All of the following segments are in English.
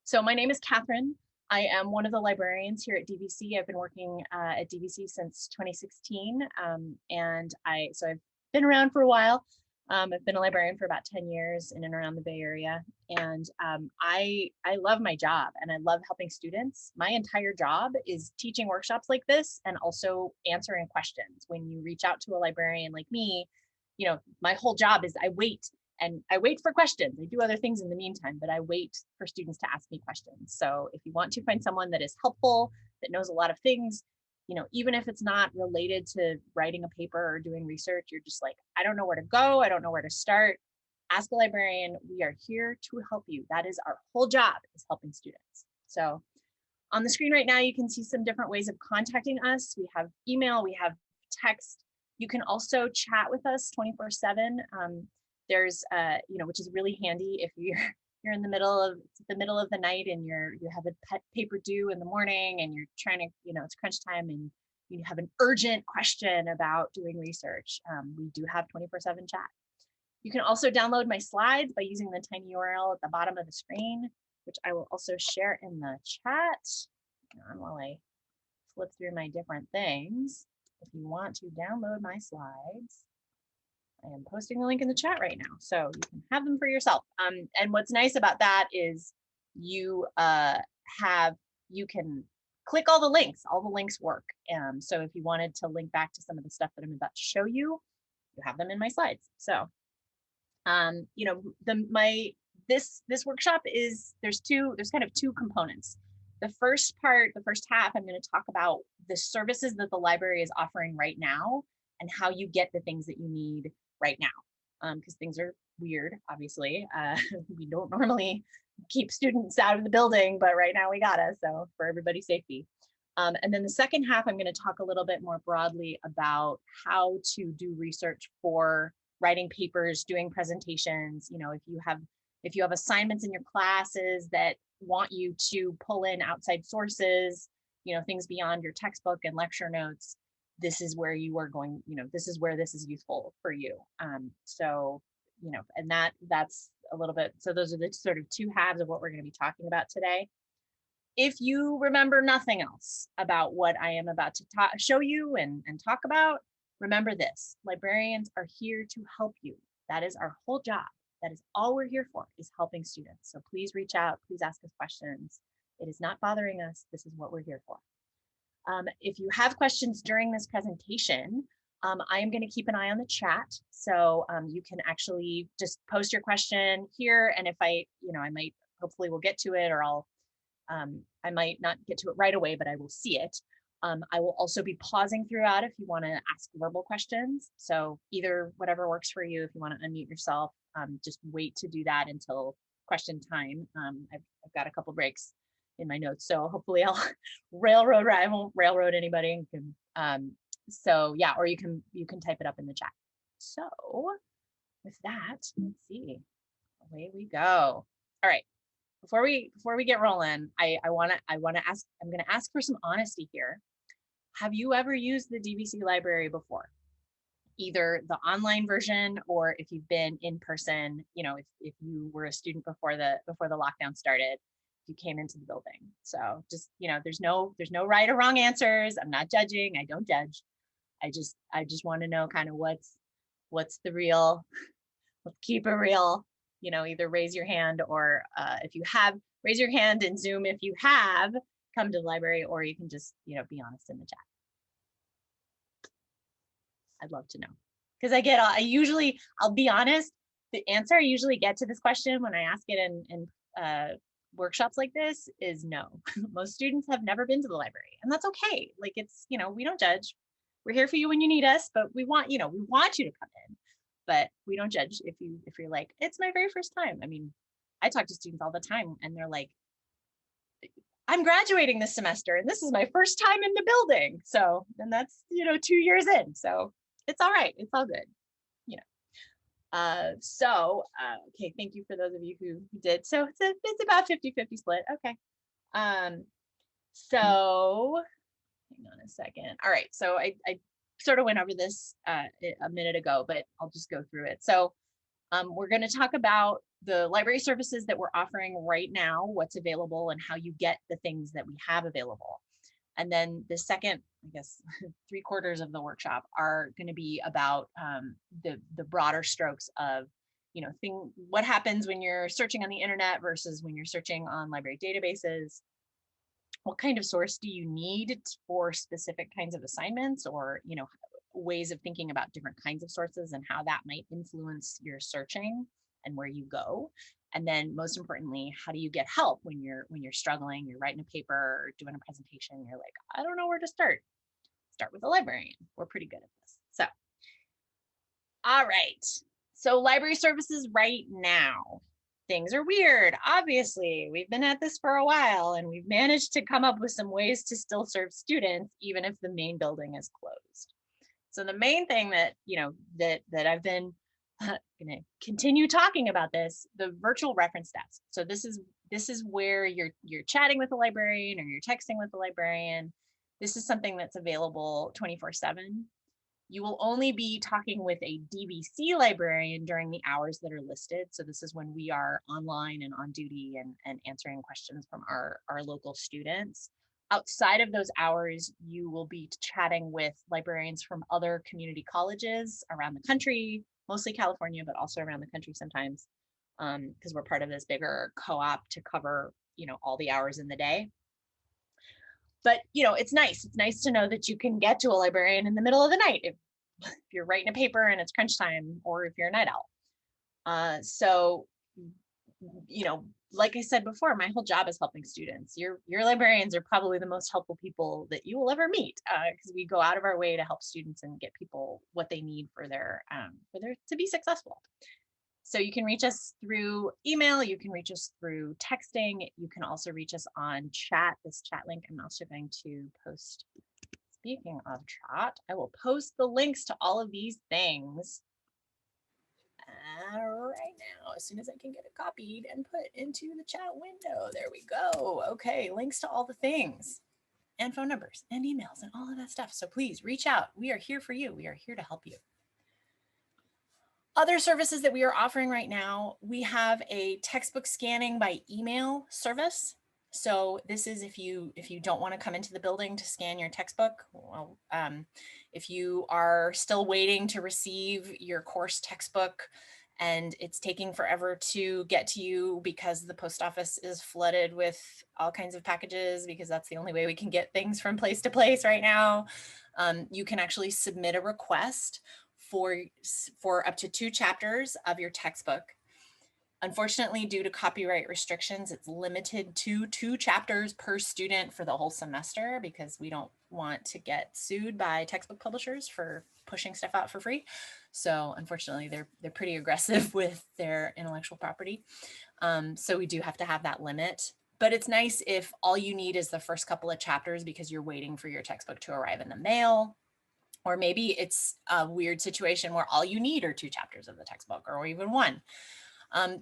So my name is Katherine. I am one of the librarians here at DVC. I've been working at DVC since 2016, and I've been around for a while. I've been a librarian for about 10 years in and around the Bay Area, and I love my job and I love helping students. My entire job is teaching workshops like this and also answering questions. When you reach out to a librarian like me, my whole job is I wait for questions. I do other things in the meantime, but I wait for students to ask me questions. So if you want to find someone that is helpful, that knows a lot of things, even if it's not related to writing a paper or doing research, you're just like, I don't know where to go. I don't know where to start. Ask a librarian. We are here to help you. That is our whole job, is helping students. So on the screen right now, you can see some different ways of contacting us. We have email, we have text. You can also chat with us 24/7. There's which is really handy if you're in the middle of the night and you have a paper due in the morning and you're trying to, it's crunch time and you have an urgent question about doing research. We do have 24/7 chat. You can also download my slides by using the tiny URL at the bottom of the screen, which I will also share in the chat. Hang on while I flip through my different things. If you want to download my slides, I am posting the link in the chat right now, so you can have them for yourself. And what's nice about that is you can click all the links. All the links work. So if you wanted to link back to some of the stuff that I'm about to show you, you have them in my slides. So, this workshop there's kind of two components. The first half, I'm going to talk about the services that the library is offering right now and how you get the things that you need right now, because things are weird, obviously. We don't normally keep students out of the building, but right now we gotta, so for everybody's safety. And then the second half, I'm going to talk a little bit more broadly about how to do research for writing papers, doing presentations. If you have assignments in your classes that want you to pull in outside sources, things beyond your textbook and lecture notes, this is where you are going, this is where this is useful for you. And that's a little bit, so those are the sort of two halves of what we're going to be talking about today. If you remember nothing else about what I am about to show you and talk about, remember this: librarians are here to help you. That is our whole job. That is all we're here for, is helping students. So please reach out, please ask us questions. It is not bothering us. This is what we're here for. If you have questions during this presentation, I am going to keep an eye on the chat. So you can actually just post your question here. And if I might, hopefully we'll get to it, or I might not get to it right away, but I will see it. I will also be pausing throughout if you want to ask verbal questions. So either whatever works for you. If you want to unmute yourself, just wait to do that until question time. I've got a couple breaks in my notes, so hopefully I won't railroad anybody. So yeah, or you can type it up in the chat. So with that, let's see, away we go. All right, before we get rolling, I'm going to ask for some honesty here. Have you ever used the DVC library before? Either the online version, or if you've been in person, if you were a student before the lockdown started, you came into the building. So just, there's no right or wrong answers. I'm not judging. I don't judge. I just want to know kind of what's the real. Let's keep it real. Either raise your hand, or if you have, raise your hand in Zoom if you have come to the library, or you can just be honest in the chat. I'd love to know, because I'll be honest, the answer I usually get to this question when I ask it in workshops like this is no. Most students have never been to the library, and that's okay. Like, it's, we don't judge. We're here for you when you need us, but we want you to come in, but we don't judge if you're like, it's my very first time. I mean, I talk to students all the time and they're like, I'm graduating this semester and this is my first time in the building. So, and that's, 2 years in. So it's all right. It's all good. Okay. Thank you for those of you who did. So it's about 50-50 split. Okay. So hang on a second. All right. So I sort of went over this a minute ago, but I'll just go through it. So we're going to talk about the library services that we're offering right now, what's available and how you get the things that we have available. And then the second, I guess, 3/4 of the workshop are going to be about the broader strokes of, what happens when you're searching on the internet versus when you're searching on library databases. What kind of source do you need for specific kinds of assignments, or, ways of thinking about different kinds of sources and how that might influence your searching and where you go. And then most importantly, how do you get help when you're struggling, you're writing a paper or doing a presentation, you're like, I don't know where to start. Start with a librarian. We're pretty good at this. So, all right. So library services right now. Things are weird. Obviously, we've been at this for a while and we've managed to come up with some ways to still serve students, even if the main building is closed. So the main thing that, that I've been going to continue talking about the virtual reference desk. So this is where you're chatting with the librarian or you're texting with the librarian. This is something that's available 24/7. You will only be talking with a DVC librarian during the hours that are listed. So this is when we are online and on duty and answering questions from our local students. Outside of those hours, you will be chatting with librarians from other community colleges around the country, mostly California, but also around the country sometimes, because we're part of this bigger co-op to cover, all the hours in the day. But, it's nice. It's nice to know that you can get to a librarian in the middle of the night if you're writing a paper and it's crunch time, or if you're a night owl. So, like I said before, my whole job is helping students. Your librarians are probably the most helpful people that you will ever meet, because we go out of our way to help students and get people what they need for their to be successful. So you can reach us through email, you can reach us through texting, you can also reach us on chat. This chat link I'm also going to post. Speaking of chat, I will post the links to all of these things right now, as soon as I can get it copied and put into the chat window. There we go. Okay, links to all the things and phone numbers and emails and all of that stuff. So please reach out. We are here for you. We are here to help you. Other services that we are offering right now, we have a textbook scanning by email service. So this is if you don't want to come into the building to scan your textbook. Well, if you are still waiting to receive your course textbook and it's taking forever to get to you because the post office is flooded with all kinds of packages, because that's the only way we can get things from place to place right now, you can actually submit a request for up to 2 chapters of your textbook. Unfortunately, due to copyright restrictions, it's limited to 2 chapters per student for the whole semester, because we don't want to get sued by textbook publishers for pushing stuff out for free. So unfortunately, they're pretty aggressive with their intellectual property. So we do have to have that limit. But it's nice if all you need is the first couple of chapters because you're waiting for your textbook to arrive in the mail. Or maybe it's a weird situation where all you need are 2 chapters of the textbook, or even 1.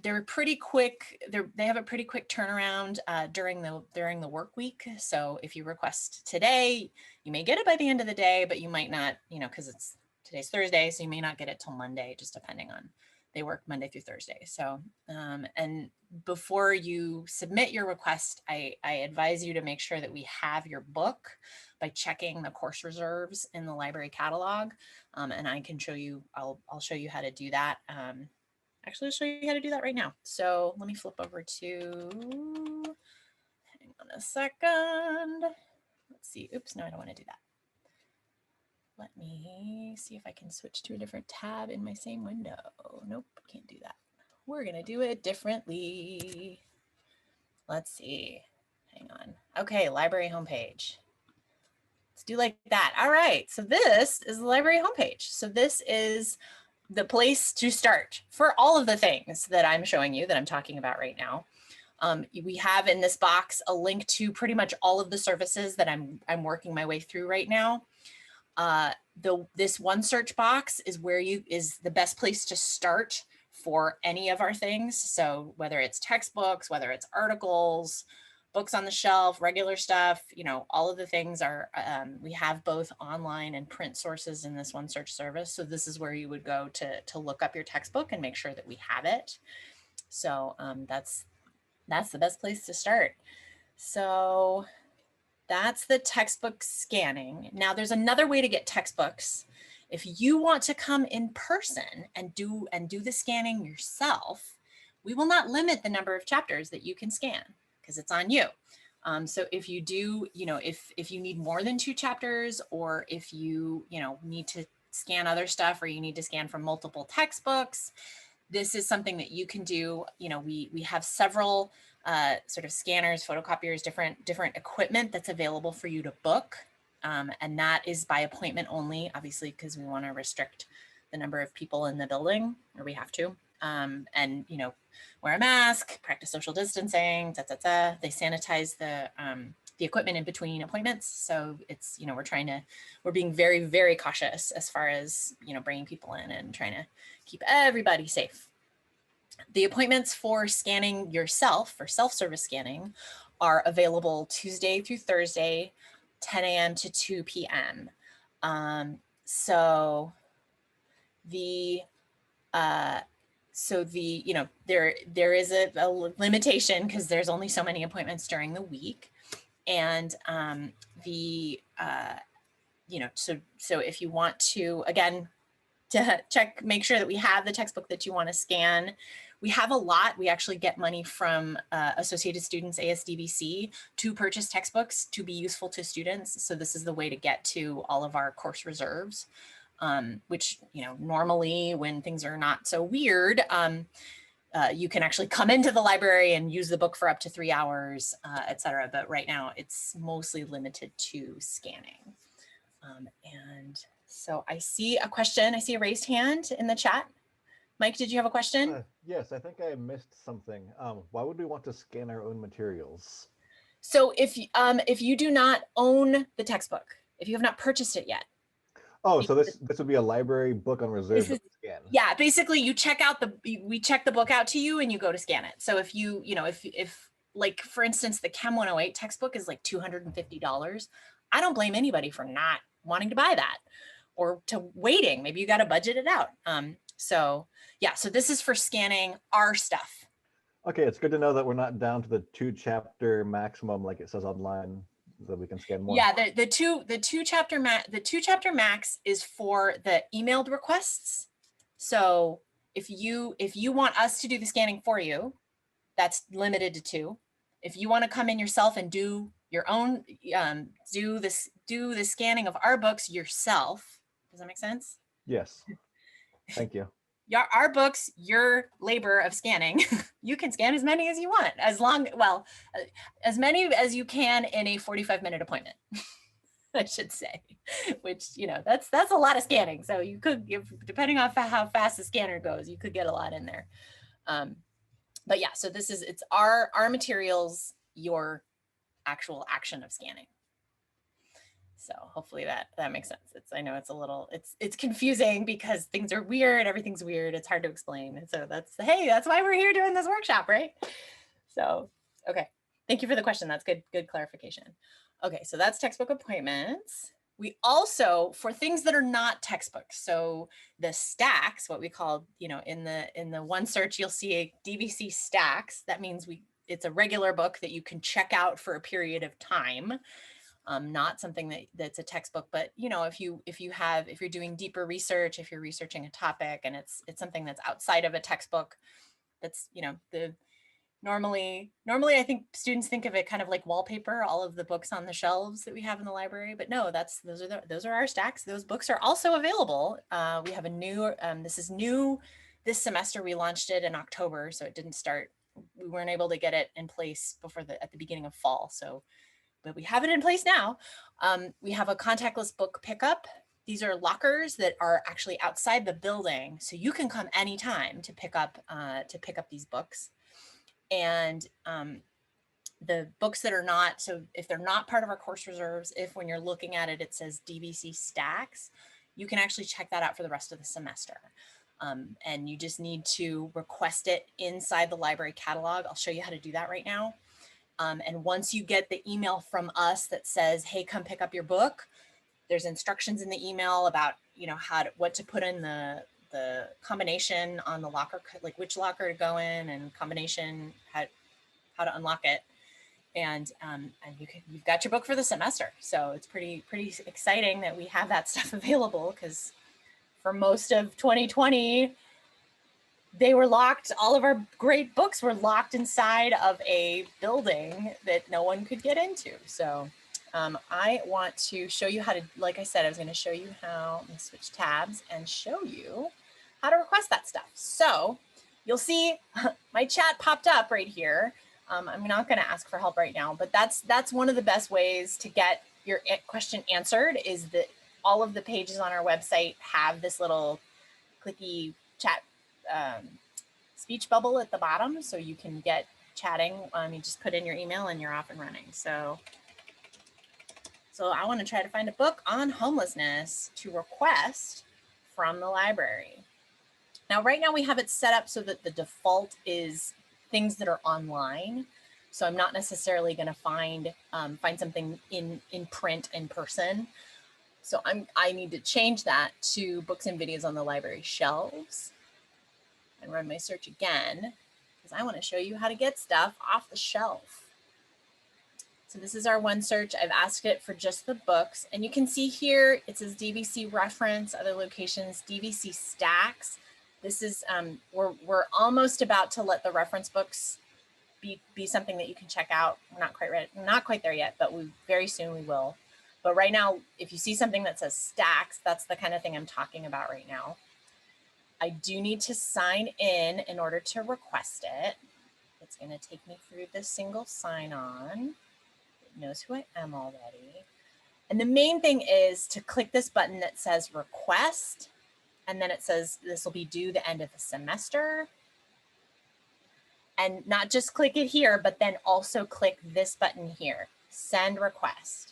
They're pretty quick. They have a pretty quick turnaround during the work week. So if you request today, you may get it by the end of the day, but you might not, because today's Thursday, so you may not get it till Monday, just depending on, they work Monday through Thursday. So, and before you submit your request, I advise you to make sure that we have your book by checking the course reserves in the library catalog. And I can show you, I'll show you how to do that. Actually, I'll show you how to do that right now. So let me flip over to, hang on a second. Let's see. Oops, no, I don't want to do that. Let me see if I can switch to a different tab in my same window. Nope, can't do that. We're going to do it differently. Let's see. Hang on. Okay, library homepage. Let's do like that. All right, so this is the library homepage. So this is the place to start for all of the things that I'm showing you, that I'm talking about right now. We have in this box a link to pretty much all of the services that I'm working my way through right now. This one search box is is the best place to start for any of our things. So whether it's textbooks, whether it's articles, books on the shelf, regular stuff, all of the things are, we have both online and print sources in this one search service. So this is where you would go to look up your textbook and make sure that we have it. So that's the best place to start. So that's the textbook scanning. Now there's another way to get textbooks. If you want to come in person and do the scanning yourself, we will not limit the number of chapters that you can scan because it's on you. So if you do, if you need more than 2 chapters, or if you, need to scan other stuff, or you need to scan from multiple textbooks, this is something that you can do. We have several sort of scanners, photocopiers, different equipment that's available for you to book. And that is by appointment only, obviously, because we want to restrict the number of people in the building, or we have to. And, wear a mask, practice social distancing, They sanitize the equipment in between appointments. So it's, we're being very, very cautious as far as, bringing people in and trying to keep everybody safe. The appointments for scanning yourself, for self-service scanning, are available Tuesday through Thursday, 10 a.m. to 2 p.m. So there is a limitation because there's only so many appointments during the week. And so if you want to, again, to make sure that we have the textbook that you want to scan. We have a lot. We actually get money from Associated Students, ASDVC, to purchase textbooks to be useful to students. So this is the way to get to all of our course reserves, which, normally when things are not so weird, you can actually come into the library and use the book for up to 3 hours, et cetera. But right now it's mostly limited to scanning. And so I see a question. I see a raised hand in the chat. Mike, did you have a question? Yes, I think I missed something. Why would we want to scan our own materials? So if you do not own the textbook, if you have not purchased it yet. Oh, so this would be a library book on reserve to scan. Yeah, basically you check out we check the book out to you and you go to scan it. So if you, if like, for instance, the Chem 108 textbook is like $250. I don't blame anybody for not wanting to buy that, or to waiting. Maybe you got to budget it out. So yeah, so this is for scanning our stuff. Okay, it's good to know that we're not down to the 2 chapter maximum like it says online, that we can scan more. Yeah, the two chapter max is for the emailed requests. So if you want us to do the scanning for you, that's limited to 2. If you want to come in yourself and do your own, do the scanning of our books yourself. Does that make sense? Yes. Thank you. Our books, your labor of scanning, you can scan as many as you want, as many as you can in a 45-minute appointment, I should say, which, that's a lot of scanning. So you could, depending on how fast the scanner goes, you could get a lot in there. But yeah, so it's our materials, your actual action of scanning. So hopefully that makes sense. I know it's a little, it's confusing because things are weird. Everything's weird. It's hard to explain. And so that's why we're here doing this workshop, right? So, okay. Thank you for the question. That's good clarification. Okay. So that's textbook appointments. We also, for things that are not textbooks, so the stacks, what we call, in the one search, you'll see a DVC stacks. That means it's a regular book that you can check out for a period of time. Not something that's a textbook, but if you're doing deeper research, if you're researching a topic and it's something that's outside of a textbook, that's, normally I think students think of it kind of like wallpaper, all of the books on the shelves that we have in the library, but no, those are our stacks. Those books are also available. We have a new, this is new this semester. We launched it in October, so it didn't start, we weren't able to get it in place at the beginning of fall. But we have it in place now. We have a contactless book pickup. These are lockers that are actually outside the building, so you can come anytime to pick up these books. And the books that are not, so if they're not part of our course reserves, if when you're looking at it, it says DVC stacks, you can actually check that out for the rest of the semester. And you just need to request it inside the library catalog. I'll show you how to do that right now. And once you get the email from us that says, hey, come pick up your book, there's instructions in the email about, what to put in the the combination on the locker, like which locker to go in and combination, how to unlock it. And you've got your book for the semester. So it's pretty exciting that we have that stuff available, because for most of 2020, they were locked. All of our great books were locked inside of a building that no one could get into. So I want to show you how to, like I said, I was going to show you how, let me switch tabs and show you how to request that stuff. So you'll see my chat popped up right here. I'm not going to ask for help right now, but that's one of the best ways to get your question answered, is that all of the pages on our website have this little clicky chat speech bubble at the bottom, so you can get chatting. You just put in your email and you're off and running. So I want to try to find a book on homelessness to request from the library. Now, right now we have it set up so that the default is things that are online. So I'm not necessarily going to find something in print in person. So I need to change that to books and videos on the library shelves and run my search again, because I want to show you how to get stuff off the shelf. So this is our one search. I've asked it for just the books, and you can see here it says DVC reference, other locations, DVC stacks. This is we're almost about to let the reference books be something that you can check out. We're not quite ready, not quite there yet, but very soon we will. But right now, if you see something that says stacks, that's the kind of thing I'm talking about right now. I do need to sign in order to request it. It's going to take me through the single sign-on. It knows who I am already. And the main thing is to click this button that says request, and then it says this will be due the end of the semester. And not just click it here, but then also click this button here, send request.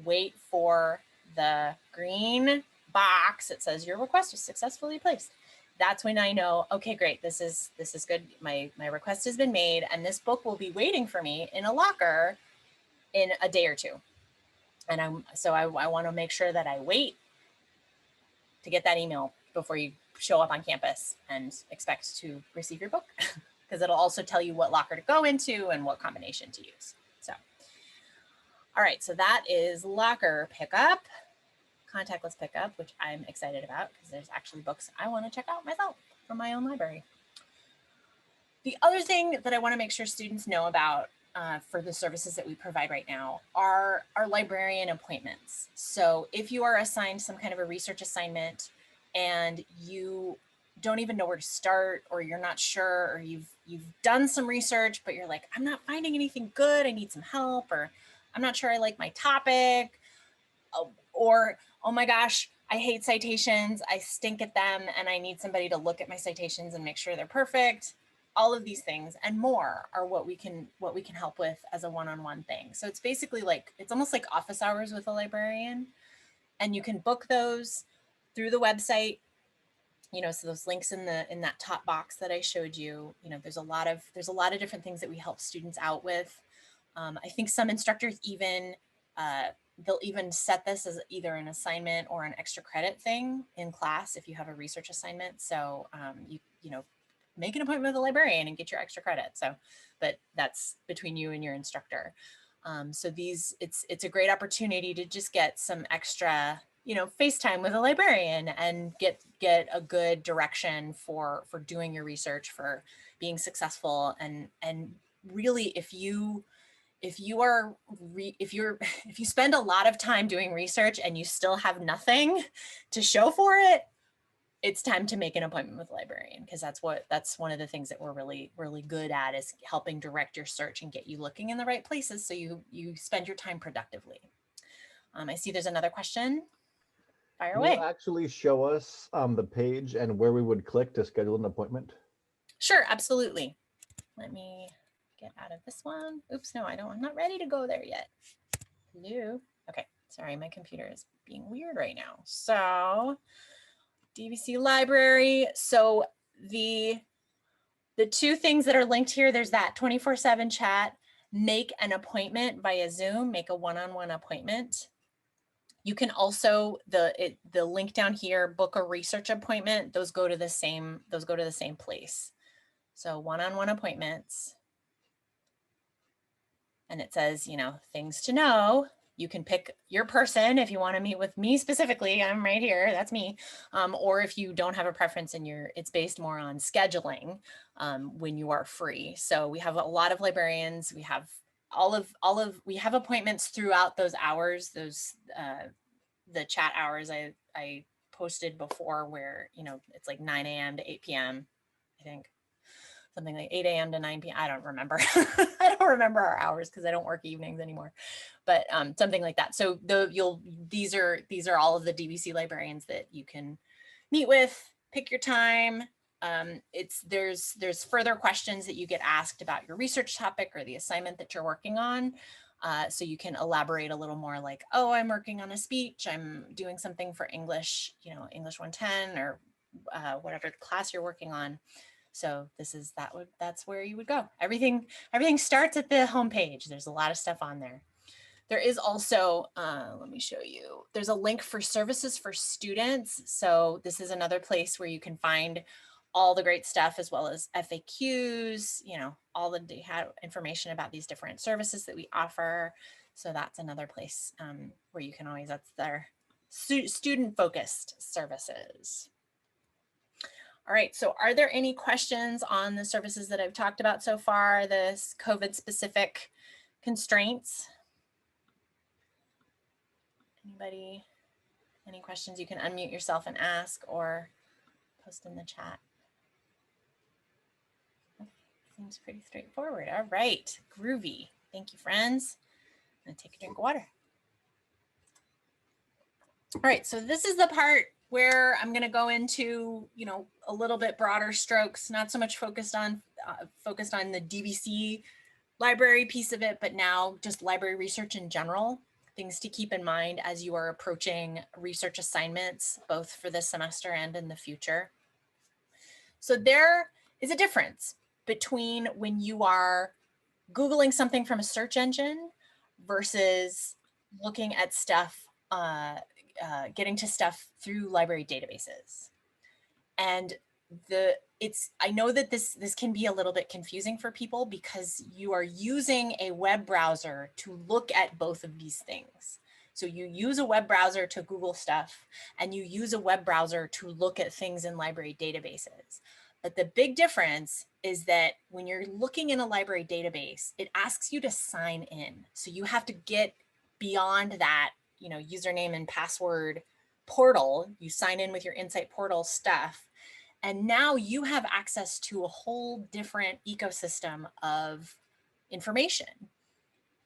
Wait for the green box that says your request was successfully placed. That's when I know, okay, great, this is good. My request has been made, and this book will be waiting for me in a locker in a day or two. And I want to make sure that I wait to get that email before you show up on campus and expect to receive your book, because it'll also tell you what locker to go into and what combination to use. So, all right, so that is locker pickup, contactless pickup, which I'm excited about because there's actually books I want to check out myself from my own library. The other thing that I want to make sure students know about for the services that we provide right now are our librarian appointments. So if you are assigned some kind of a research assignment and you don't even know where to start, or you're not sure, or you've done some research, but you're like, I'm not finding anything good, I need some help, or I'm not sure I like my topic, or, oh my gosh, I hate citations, I stink at them, and I need somebody to look at my citations and make sure they're perfect. All of these things and more are what we can help with as a one-on-one thing. So it's basically like, it's almost like office hours with a librarian, and you can book those through the website. You know, so those links in that top box that I showed you, you know, there's a lot of different things that we help students out with. I think some instructors even they'll even set this as either an assignment or an extra credit thing in class if you have a research assignment. So you know, make an appointment with a librarian and get your extra credit. So, but that's between you and your instructor. So it's a great opportunity to just get some extra, you know, FaceTime with a librarian and get a good direction for doing your research, for being successful. And really, if you spend a lot of time doing research and you still have nothing to show for it, it's time to make an appointment with a librarian, because that's one of the things that we're really good at, is helping direct your search and get you looking in the right places so you spend your time productively. I see there's another question. Fire away. Can you actually show us the page and where we would click to schedule an appointment? Sure, absolutely. Let me get out of this one. Oops, no, I'm not ready to go there yet. Hello. Okay, sorry, my computer is being weird right now. So DVC Library. So the two things that are linked here, there's that 24/7 chat, make an appointment via Zoom, make a one-on-one appointment. You can also, the link down here, book a research appointment, those go to the same place. So one-on-one appointments. And it says, you know, things to know. You can pick your person if you want to meet with me specifically. I'm right here. That's me. Or if you don't have a preference and it's based more on scheduling when you are free. So we have a lot of librarians. We have we have appointments throughout those hours. Those the chat hours I posted before, where you know it's like 9 a.m. to 8 p.m. I think. Something like 8 a.m. to 9 p.m. I don't remember. I don't remember our hours because I don't work evenings anymore, but something like that. So these are all of the DVC librarians that you can meet with, pick your time. There's further questions that you get asked about your research topic or the assignment that you're working on. So you can elaborate a little more like, oh, I'm working on a speech, I'm doing something for English, you know, English 110 or whatever class you're working on. So that's where you would go. Everything starts at the homepage. There's a lot of stuff on there. There is also, let me show you, there's a link for services for students. So this is another place where you can find all the great stuff as well as FAQs, you know, all the information about these different services that we offer. So that's another place where you can always, that's their student focused services. All right, so are there any questions on the services that I've talked about so far, this COVID specific constraints? Anybody, any questions? You can unmute yourself and ask or post in the chat. Okay, seems pretty straightforward. All right, groovy. Thank you, friends. I'm gonna take a drink of water. All right, so this is the part where I'm going to go into, you know, a little bit broader strokes, not so much focused on the DVC library piece of it, but now just library research in general, things to keep in mind as you are approaching research assignments, both for this semester and in the future. So there is a difference between when you are Googling something from a search engine versus looking at stuff, getting to stuff through library databases. And I know that this can be a little bit confusing for people because you are using a web browser to look at both of these things. So you use a web browser to Google stuff and you use a web browser to look at things in library databases. But the big difference is that when you're looking in a library database, it asks you to sign in. So you have to get beyond that, you know, username and password portal. You sign in with your Insight portal stuff. And now you have access to a whole different ecosystem of information.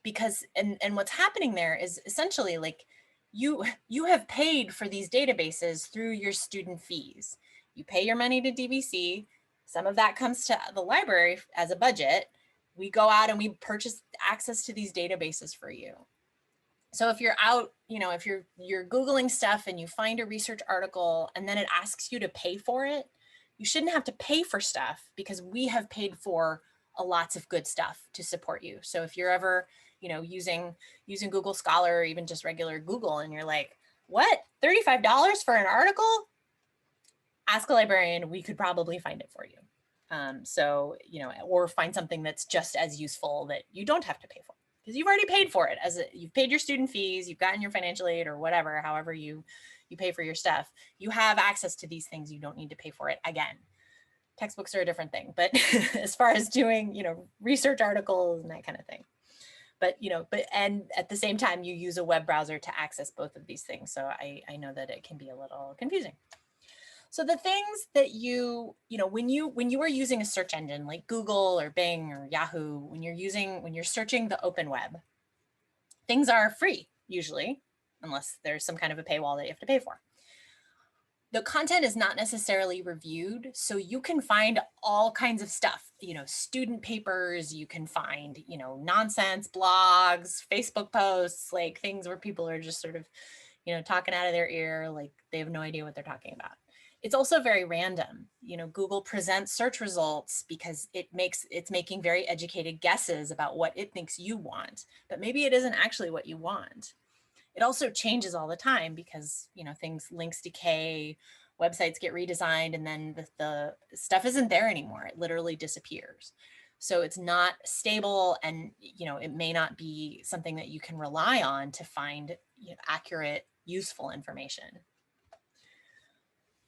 Because, and what's happening there is essentially like you have paid for these databases through your student fees. You pay your money to DVC. Some of that comes to the library as a budget. We go out and we purchase access to these databases for you. So if you're out, you know, if you're Googling stuff and you find a research article and then it asks you to pay for it, you shouldn't have to pay for stuff because we have paid for lots of good stuff to support you. So if you're ever, you know, using Google Scholar or even just regular Google and you're like, what, $35 for an article? Ask a librarian, we could probably find it for you. So, you know, or find something that's just as useful that you don't have to pay for because you've already paid for it. You've paid your student fees, you've gotten your financial aid or whatever, however you pay for your stuff. You have access to these things. You don't need to pay for it again. Textbooks are a different thing, but as far as doing, you know, research articles and that kind of thing. But, you know, and at the same time, you use a web browser to access both of these things. So I know that it can be a little confusing. So the things that you know, when you are using a search engine like Google or Bing or Yahoo, when you're searching the open web, things are free usually, unless there's some kind of a paywall that you have to pay for. The content is not necessarily reviewed, so you can find all kinds of stuff, you know, student papers, you can find, you know, nonsense blogs, Facebook posts, like things where people are just sort of, you know, talking out of their ear, like they have no idea what they're talking about. It's also very random. You know, Google presents search results because it's making very educated guesses about what it thinks you want, but maybe it isn't actually what you want. It also changes all the time because, you know, links decay, websites get redesigned, and then the stuff isn't there anymore. It literally disappears. So it's not stable, and, you know, it may not be something that you can rely on to find, you know, accurate, useful information.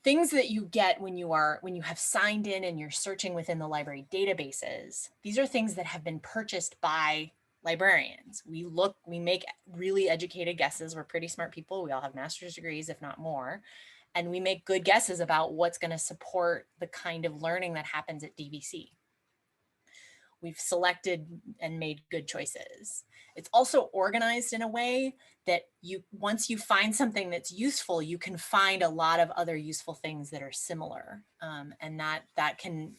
Things that you get when you have signed in and you're searching within the library databases, these are things that have been purchased by librarians. We make really educated guesses. We're pretty smart people. We all have master's degrees, if not more. And we make good guesses about what's going to support the kind of learning that happens at DVC. We've selected and made good choices. It's also organized in a way that once you find something that's useful, you can find a lot of other useful things that are similar. And that can,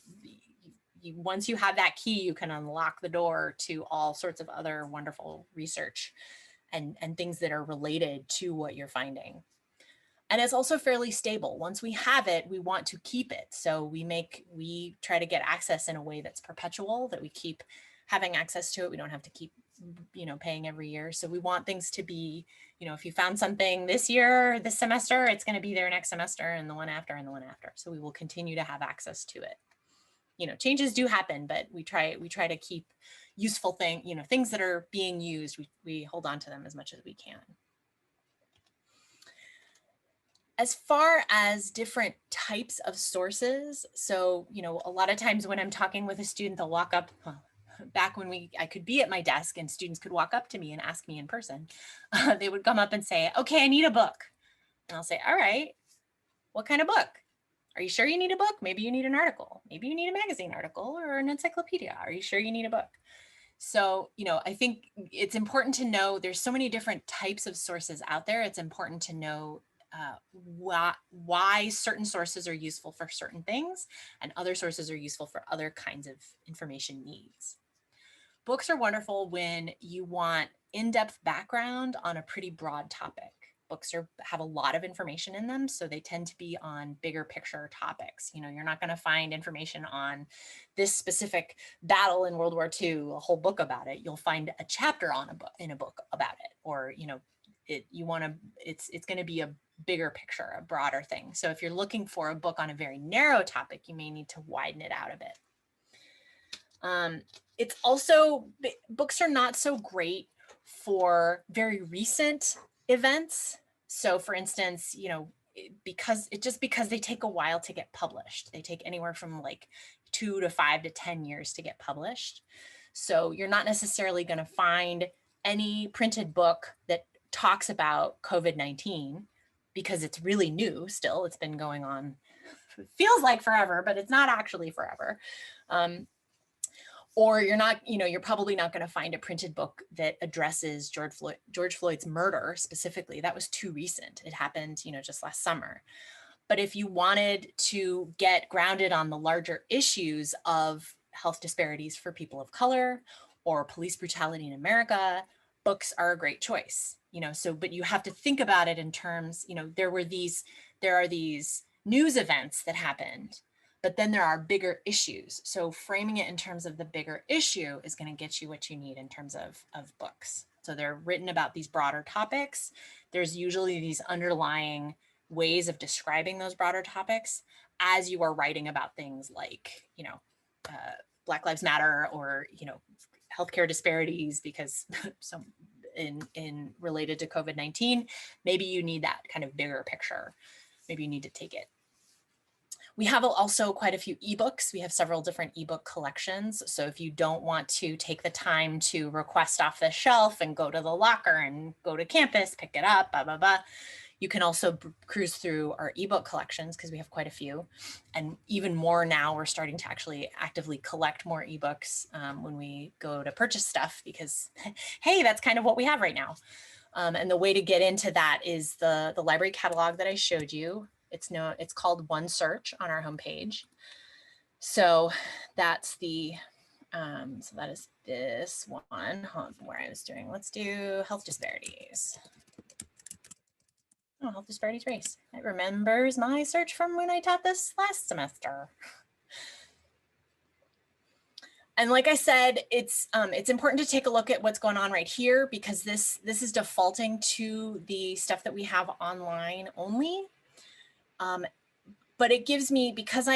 once you have that key, you can unlock the door to all sorts of other wonderful research and things that are related to what you're finding. And it's also fairly stable. Once we have it, we want to keep it. So we try to get access in a way that's perpetual, that we keep having access to it. We don't have to keep, you know, paying every year. So we want things to be, you know, if you found something this year, this semester, it's going to be there next semester, and the one after, and the one after. So we will continue to have access to it. You know, changes do happen, but we try to keep useful things that are being used. We hold on to them as much as we can. As far as different types of sources, so, you know, a lot of times when I'm talking with a student, they'll walk up, back when I could be at my desk and students could walk up to me and ask me in person, they would come up and say, okay, I need a book. And I'll say, all right, what kind of book? Are you sure you need a book? Maybe you need an article. Maybe you need a magazine article or an encyclopedia. Are you sure you need a book? So, you know, I think it's important to know there's so many different types of sources out there. It's important to know why certain sources are useful for certain things and other sources are useful for other kinds of information needs. Books are wonderful when you want in-depth background on a pretty broad topic. Books have a lot of information in them, so they tend to be on bigger picture topics. You know, you're not going to find information on this specific battle in World War II, a whole book about it. You'll find a chapter in a book about it, or, you know, it's going to be a bigger picture, a broader thing. So if you're looking for a book on a very narrow topic, you may need to widen it out a bit. It's also, books are not so great for very recent events. So for instance, you know, because they take a while to get published. They take anywhere from like 2 to 5 to 10 years to get published. So you're not necessarily going to find any printed book that talks about COVID-19 because it's really new still. It's been going on, it feels like forever, but it's not actually forever. Or you're probably not going to find a printed book that addresses George Floyd's murder specifically. That was too recent. It happened, you know, just last summer. But if you wanted to get grounded on the larger issues of health disparities for people of color or police brutality in America, books are a great choice. You know, so, but you have to think about it in terms, you know, there are these news events that happened, but then there are bigger issues. So framing it in terms of the bigger issue is going to get you what you need in terms of books. So they're written about these broader topics. There's usually these underlying ways of describing those broader topics as you are writing about things like, you know, Black Lives Matter, or, you know, healthcare disparities, because some in related to COVID-19, maybe you need that kind of bigger picture. Maybe you need to take it. We have also quite a few ebooks. We have several different ebook collections. So if you don't want to take the time to request off the shelf and go to the locker and go to campus, pick it up, blah, blah, blah, you can also cruise through our ebook collections, because we have quite a few. And even more now, we're starting to actually actively collect more ebooks when we go to purchase stuff, because, hey, that's kind of what we have right now. And the way to get into that is the library catalog that I showed you. It's called One Search on our homepage. So that's so that is this one where I was doing, let's do health disparities. Oh, health disparities race. It remembers my search from when I taught this last semester. And like I said, it's important to take a look at what's going on right here, because this is defaulting to the stuff that we have online only. But it gives me, because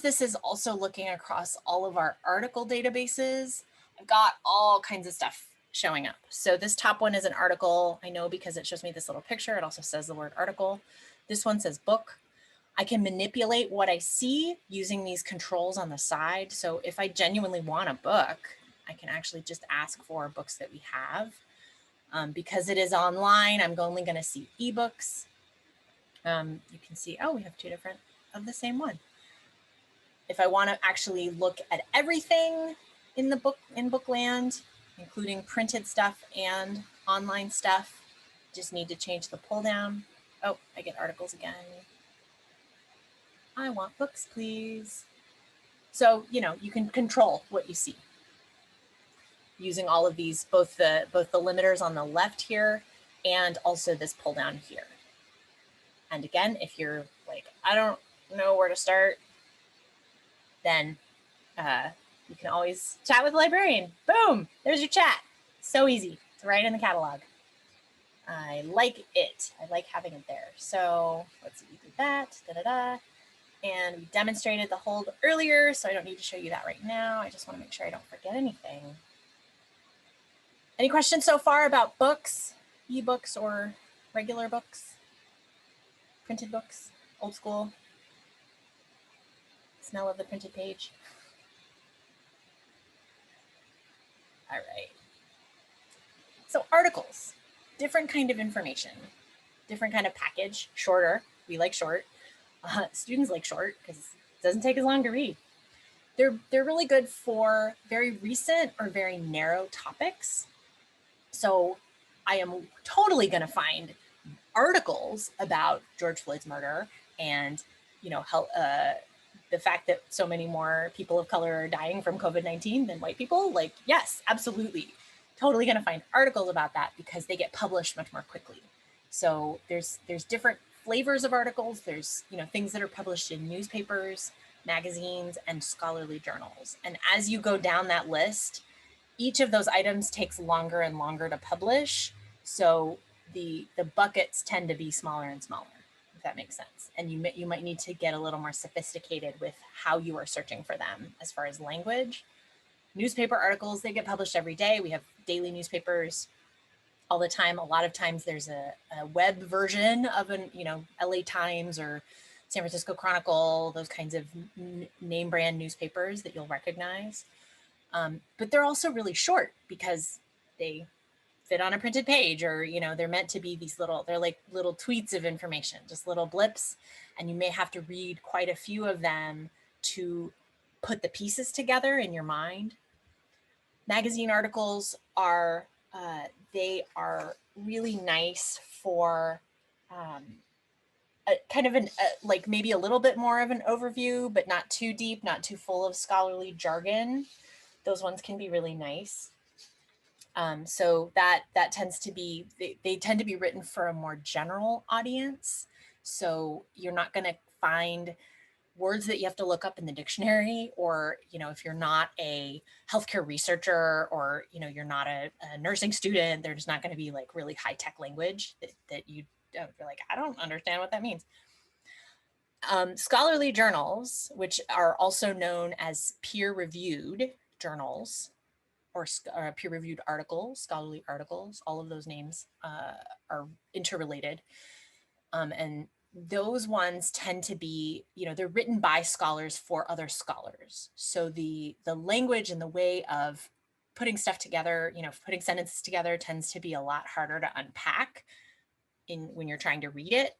this is also looking across all of our article databases, I've got all kinds of stuff showing up. So this top one is an article. I know because it shows me this little picture. It also says the word article. This one says book. I can manipulate what I see using these controls on the side. So if I genuinely want a book, I can actually just ask for books that we have. Because it is online, I'm only going to see ebooks. You can see, oh, we have two different of the same one. If I want to actually look at everything in the bookland, including printed stuff and online stuff, just need to change the pull down. Oh, I get articles again. I want books, please. So, you know, you can control what you see using all of these, both the limiters on the left here and also this pull down here. And again, if you're like, I don't know where to start, then you can always chat with the librarian. Boom, there's your chat. So easy. It's right in the catalog. I like it. I like having it there. So let's see, we did that. And we demonstrated the hold earlier, so I don't need to show you that right now. I just want to make sure I don't forget anything. Any questions so far about books, ebooks, or regular books? Printed books, old school? Smell of the printed page? All right. So articles, different kind of information, different kind of package, shorter. We like short. Students like short because it doesn't take as long to read. They're really good for very recent or very narrow topics. So I am totally going to find articles about George Floyd's murder and, you know, the fact that so many more people of color are dying from COVID-19 than white people. Like, yes, absolutely. Totally going to find articles about that because they get published much more quickly. So there's different flavors of articles. There's, you know, things that are published in newspapers, magazines, and scholarly journals. And as you go down that list, each of those items takes longer and longer to publish. So the buckets tend to be smaller and smaller, if that makes sense. And you might need to get a little more sophisticated with how you are searching for them as far as language. Newspaper articles, they get published every day. We have daily newspapers all the time. A lot of times there's a web version of an, you know, LA Times or San Francisco Chronicle, those kinds of name brand newspapers that you'll recognize. But they're also really short because they fit on a printed page, or, you know, they're meant to be these they're like little tweets of information, just little blips. And you may have to read quite a few of them to put the pieces together in your mind. Magazine articles are, they are really nice for kind of like maybe a little bit more of an overview, but not too deep, not too full of scholarly jargon. Those ones can be really nice. So that tends to be, they tend to be written for a more general audience. So you're not going to find words that you have to look up in the dictionary, or, you know, if you're not a healthcare researcher, or, you know, you're not a nursing student, there's not going to be like really high tech language that you're like, I don't understand what that means. Scholarly journals, which are also known as peer-reviewed journals, or peer-reviewed articles, scholarly articles, all of those names are interrelated. And those ones tend to be, you know, they're written by scholars for other scholars. So the language and the way of putting stuff together, you know, putting sentences together tends to be a lot harder to unpack when you're trying to read it,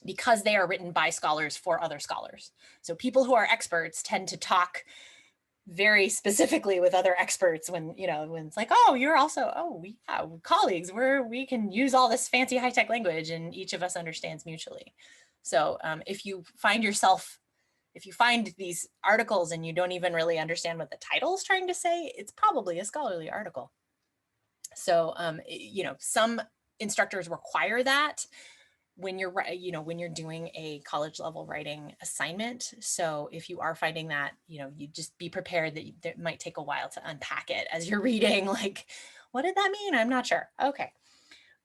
because they are written by scholars for other scholars. So people who are experts tend to talk very specifically with other experts when, you know, when it's like, oh, you're also, oh, we have colleagues where we can use all this fancy high-tech language and each of us understands mutually. So if you find these articles and you don't even really understand what the title is trying to say, it's probably a scholarly article. So, you know, some instructors require that. when you're, when you're doing a college level writing assignment. So if you are finding that, you just be prepared that it might take a while to unpack it as you're reading, like, what did that mean? I'm not sure. Okay.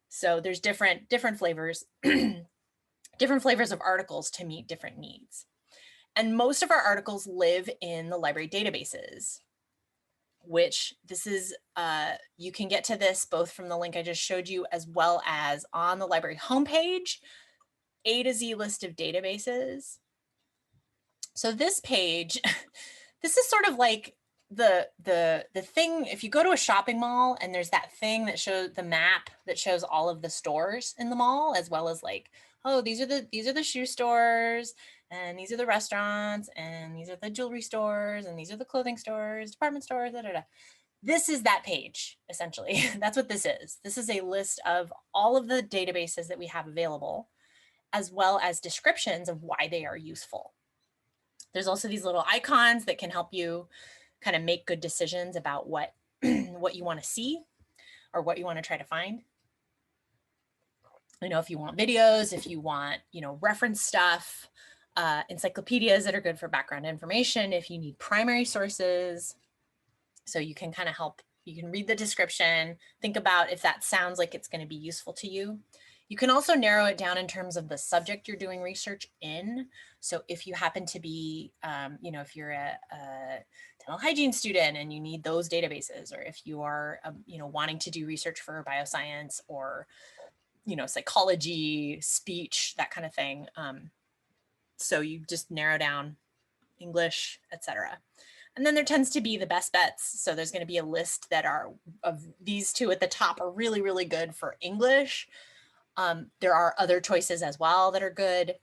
So there's different flavors, different flavors of articles to meet different needs. And most of our articles live in the library databases, which this is, you can get to this both from the link I just showed you, as well as on the library homepage, A to Z list of databases. So this page, this is sort of like the thing, if you go to a shopping mall and there's that thing that shows the map that shows all of the stores in the mall, as well as like, oh, these are the shoe stores, and these are the restaurants, and these are the jewelry stores, and these are the clothing stores, department stores, da, da, da. This is that page, essentially. That's what this is. This is a list of all of the databases that we have available, as well as descriptions of why they are useful. There's also these little icons that can help you kind of make good decisions about what, what you want to see or what you want to try to find. If you want videos, if you want, reference stuff, encyclopedias that are good for background information, if you need primary sources. So you can kind of help, you can read the description, think about if that sounds like it's going to be useful to you. You can also narrow it down in terms of the subject you're doing research in. So if you happen to be, if you're a dental hygiene student and you need those databases, or if you are, wanting to do research for bioscience or, psychology, speech, that kind of thing. So you just narrow down English, etc. And then there tends to be the best bets. So there's going to be a list that are of these two at the top are really, really good for English. There are other choices as well that are good,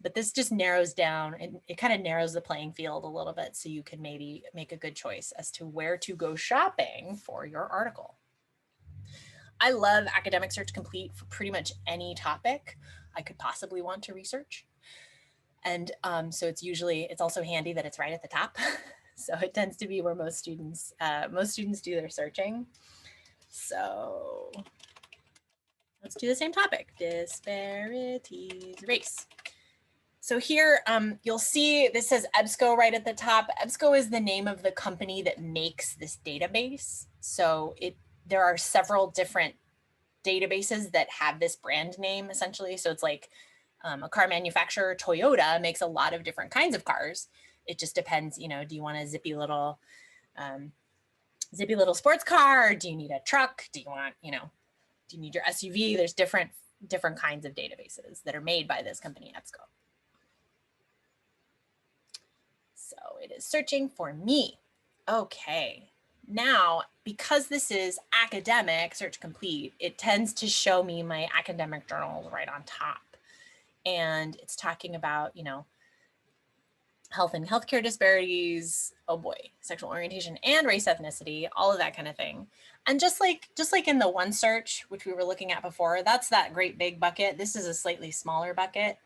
but this just narrows down and it kind of narrows the playing field a little bit, so you can maybe make a good choice as to where to go shopping for your article. I love Academic Search Complete for pretty much any topic I could possibly want to research. And so it's also handy that it's right at the top. So it tends to be where most students do their searching. So let's do the same topic, disparities, race. So here you'll see this says EBSCO right at the top. EBSCO is the name of the company that makes this database. So there are several different databases that have this brand name essentially. So it's like a car manufacturer, Toyota, makes a lot of different kinds of cars. It just depends, do you want a zippy little sports car? Or do you need a truck? Do you want, do you need your SUV? There's different kinds of databases that are made by this company, EBSCO. So it is searching for me. Okay. Now, because this is Academic Search Complete, it tends to show me my academic journals right on top. And it's talking about, health and healthcare disparities, oh boy, sexual orientation and race, ethnicity, all of that kind of thing. And just like in the one search, which we were looking at before, that's that great big bucket. This is a slightly smaller bucket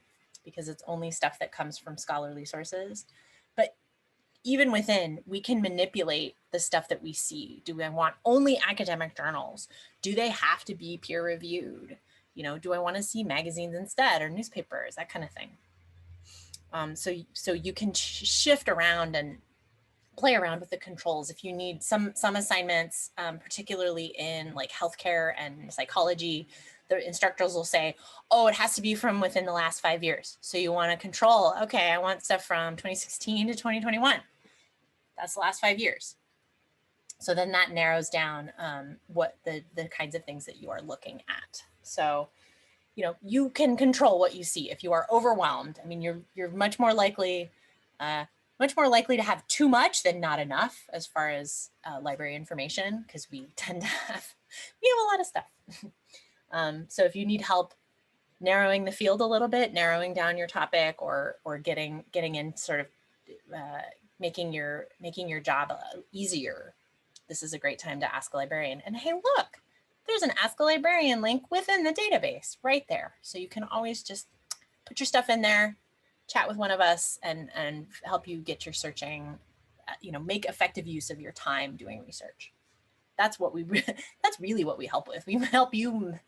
because it's only stuff that comes from scholarly sources. But even within, we can manipulate the stuff that we see. Do I want only academic journals? Do they have to be peer reviewed? Do I want to see magazines instead or newspapers, that kind of thing? So you can shift around and play around with the controls. If you need some assignments, particularly in like healthcare and psychology, the instructors will say, oh, it has to be from within the last 5 years. So you want to control, okay, I want stuff from 2016 to 2021. That's the last 5 years. So then that narrows down what the kinds of things that you are looking at. So, you can control what you see. If you are overwhelmed, I mean, you're much more likely to have too much than not enough as far as library information, because we have a lot of stuff. So if you need help narrowing the field a little bit, narrowing down your topic, or getting in sort of making your job easier, this is a great time to ask a librarian. And hey, look, there's an Ask a Librarian link within the database right there. So you can always just put your stuff in there, chat with one of us, and help you get your searching, make effective use of your time doing research. that's what that's really what we help with. We help you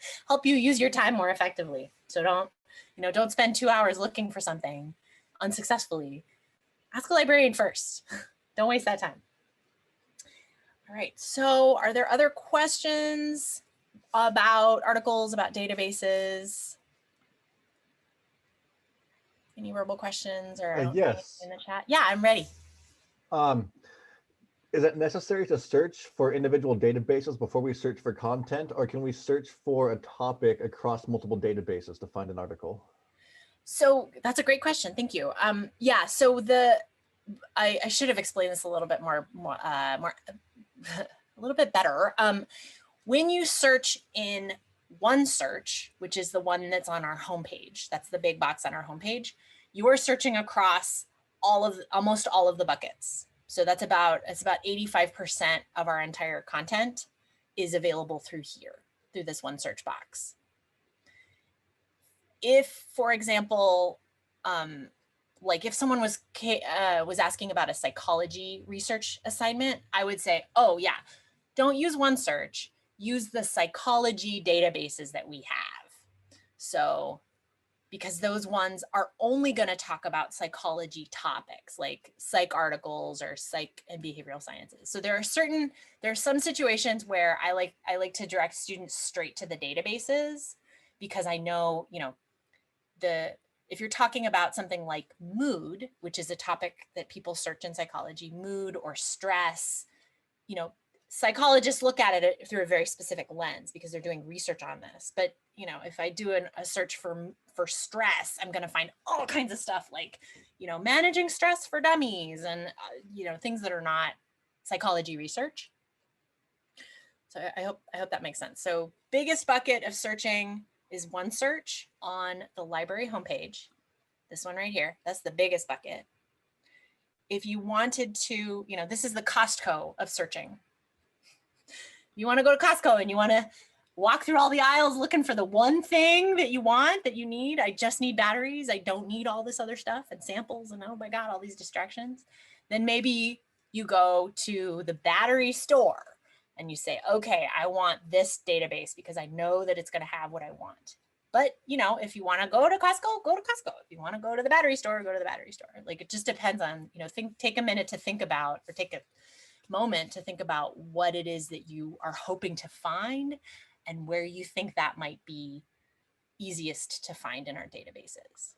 use your time more effectively. So don't spend 2 hours looking for something unsuccessfully. Ask a librarian first. Don't waste that time. All right, so are there other questions about articles, about databases? Any verbal questions or yes. in the chat? Yeah, I'm ready. Is it necessary to search for individual databases before we search for content, or can we search for a topic across multiple databases to find an article? So that's a great question. Thank you. Yeah, so I should have explained this a little bit more a little bit better. When you search in OneSearch, which is the one that's on our homepage, that's the big box on our homepage, you are searching across almost all of the buckets. So it's about 85% of our entire content is available through here, through this OneSearch box. If, for example, like if someone was asking about a psychology research assignment, I would say, oh yeah, don't use OneSearch, use the psychology databases that we have. So, because those ones are only going to talk about psychology topics like psych articles or psych and behavioral sciences. So there are some situations where I like to direct students straight to the databases, because I know, if you're talking about something like mood, which is a topic that people search in psychology, mood or stress, psychologists look at it through a very specific lens because they're doing research on this. But, if I do a search for stress, I'm going to find all kinds of stuff like, managing stress for dummies and, things that are not psychology research. So I hope that makes sense. So biggest bucket of searching is OneSearch on the library homepage. This one right here, that's the biggest bucket. If you wanted to, this is the Costco of searching. You want to go to Costco and you want to walk through all the aisles looking for the one thing that you want, that you need. I just need batteries. I don't need all this other stuff and samples and oh my God, all these distractions. Then maybe you go to the battery store and you say, okay, I want this database because I know that it's going to have what I want. But, if you want to go to Costco, go to Costco. If you want to go to the battery store, go to the battery store. Like, it just depends on, take a minute to think about, or take a moment to think about what it is that you are hoping to find and where you think that might be easiest to find in our databases.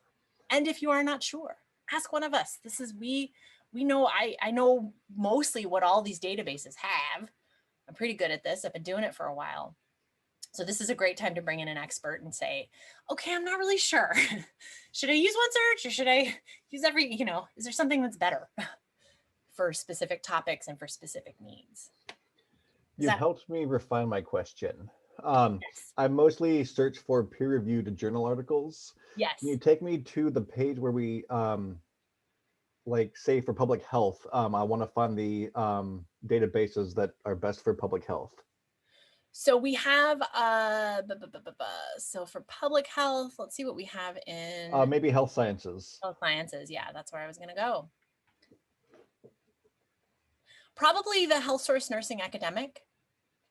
And if you are not sure, ask one of us. We know, I know mostly what all these databases have. I'm pretty good at this. I've been doing it for a while. So this is a great time to bring in an expert and say, okay, I'm not really sure. Should I use OneSearch or should I use is there something that's better for specific topics and for specific needs? You helped me refine my question. Yes. I mostly search for peer-reviewed journal articles. Yes. Can you take me to the page where we, like, say for public health, I want to find the databases that are best for public health? So we have, so for public health, let's see what we have in. Maybe health sciences. Health sciences, yeah, that's where I was going to go. Probably the Health Source Nursing Academic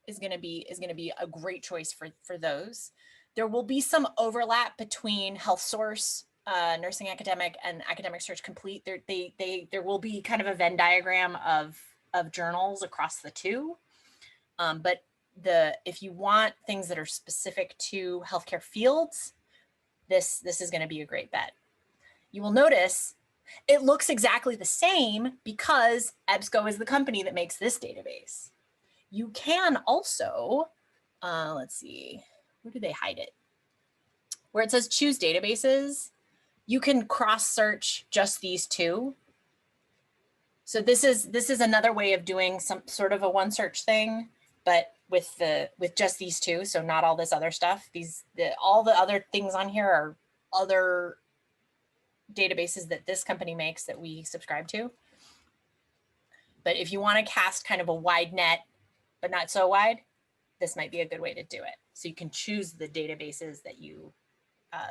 is going to be a great choice for those. There will be some overlap between Health Source, Nursing Academic, and Academic Search Complete. There will be kind of a Venn diagram of journals across the two, but if you want things that are specific to healthcare fields, this is going to be a great bet. You will notice it looks exactly the same because EBSCO is the company that makes this database. You can also, let's see, where do they hide it? Where it says choose databases, you can cross search just these two. So this is another way of doing some sort of a OneSearch thing, but with just these two, so not all this other stuff. All the other things on here are other databases that this company makes that we subscribe to. But if you want to cast kind of a wide net, but not so wide, this might be a good way to do it. So you can choose the databases that you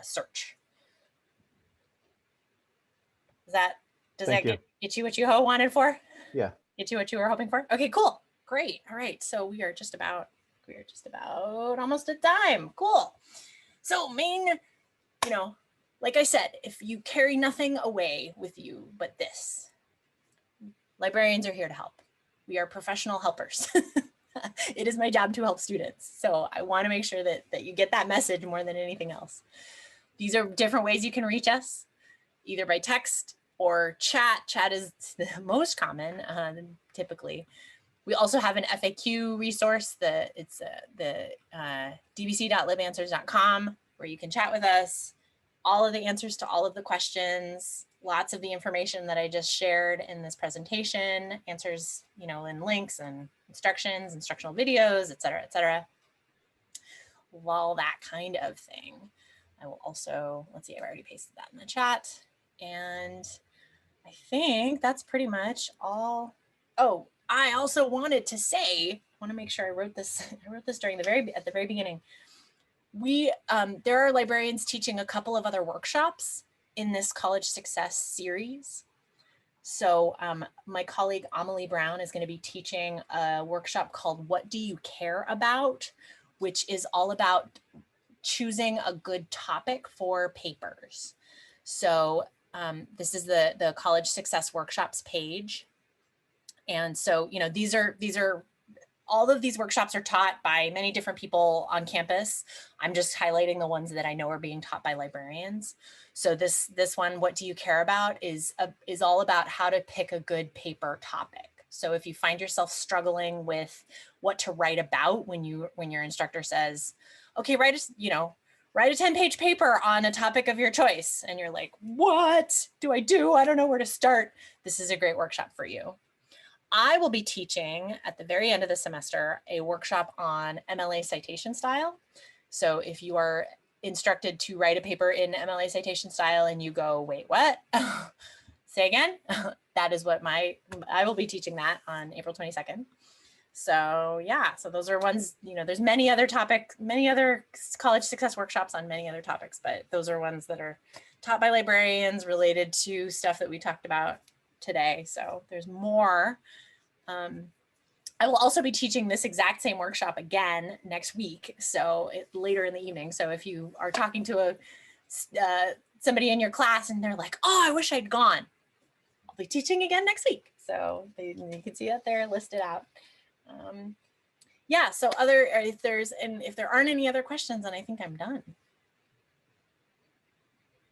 search. Does that get you what you wanted for? Yeah. Get you what you were hoping for? Okay, cool. Great. All right. So we are just about almost at time. Cool. So like I said, if you carry nothing away with you but this, librarians are here to help. We are professional helpers. It is my job to help students. So I want to make sure that you get that message more than anything else. These are different ways you can reach us, either by text or chat. Chat is the most common, typically. We also have an FAQ resource. It's the dvc.libanswers.com, where you can chat with us. All of the answers to all of the questions, lots of the information that I just shared in this presentation, answers, in links and instructions, instructional videos, et cetera, all that kind of thing. I will also, let's see, I've already pasted that in the chat. And I think that's pretty much all. Oh, I also wanted to say, I want to make sure I wrote this during at the very beginning. There are librarians teaching a couple of other workshops in this college success series. So my colleague Amelie Brown is going to be teaching a workshop called What Do You Care About?, which is all about choosing a good topic for papers. So this is the college success workshops page. And so, these are all of these workshops are taught by many different people on campus. I'm just highlighting the ones that I know are being taught by librarians. So this one, What Do You Care About?, is all about how to pick a good paper topic. So if you find yourself struggling with what to write about when your instructor says, okay, write a 10-page paper on a topic of your choice, and you're like, what do I do? I don't know where to start. This is a great workshop for you. I will be teaching at the very end of the semester a workshop on MLA citation style. So if you are instructed to write a paper in MLA citation style and you go, wait, what? Say again? That is what I will be teaching that on April 22nd. So yeah, so those are ones, there's many other college success workshops on many other topics, but those are ones that are taught by librarians related to stuff that we talked about today. So there's more. I will also be teaching this exact same workshop again next week, so later in the evening. So if you are talking to somebody in your class and they're like, oh, I wish I'd gone, I'll be teaching again next week. So you can see that there listed out. Yeah, so if there aren't any other questions, then I think I'm done.